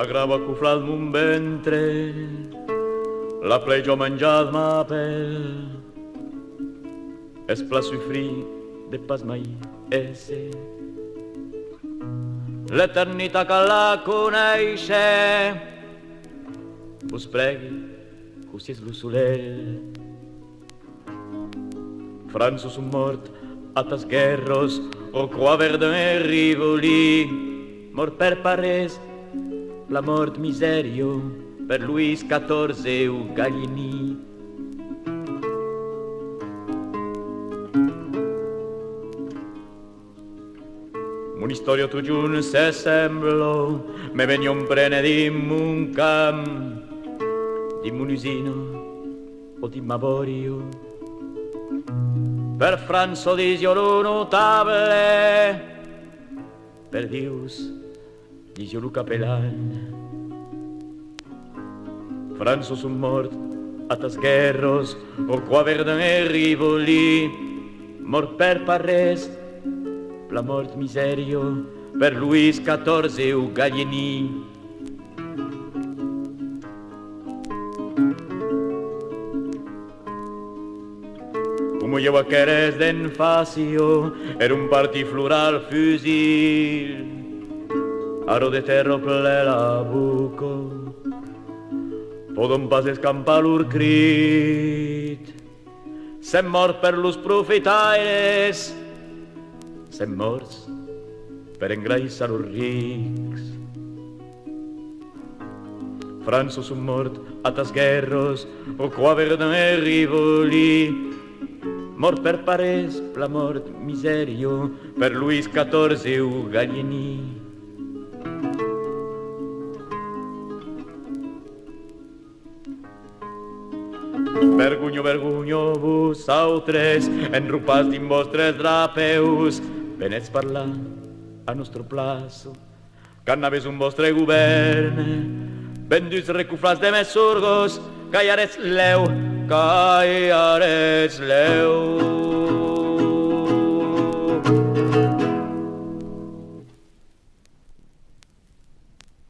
grava cuflat mon ventre, la ple jo menjat ma pell, es pla sofrir de pas mai esse. L'eternitat que la coneixe, vos pregui, così és lo soler. Franzo son mort a tas guerros, o qua verdun e Rivoli, mort per Parés, la mort miserio, per Luis XIV o Gallini. Mon historia tu giun se semblo, me venion prene di mon camp, di mon usino o di Mavorio. Per Franzo disio lo notable, per Dius disio lo capellan. Franzo son mort a tas guerros, o qua verdun e Rivoli, mort per Parés, la mort miserio, per Luis XIV o Gallini. Como llevo a queres d'en facio, era un parti floral fusil, aro de terro ple la buco, podon pas escampar lur crit. Sem mort per los profetaires, sem morts per engraissar los rics. Franzo son mort a tas guerros, o qua verdun e Rivoli, mort per Parés, la mort miserio, per Luis XIV o Gallini. Vergonyo, vergonyo vos autres, enrupats din vostres drapeus, venets parlar a nostre plaço, qu'anaves un vostre govern, venduts recuflats de mes sorgos, callares leu, callares leu.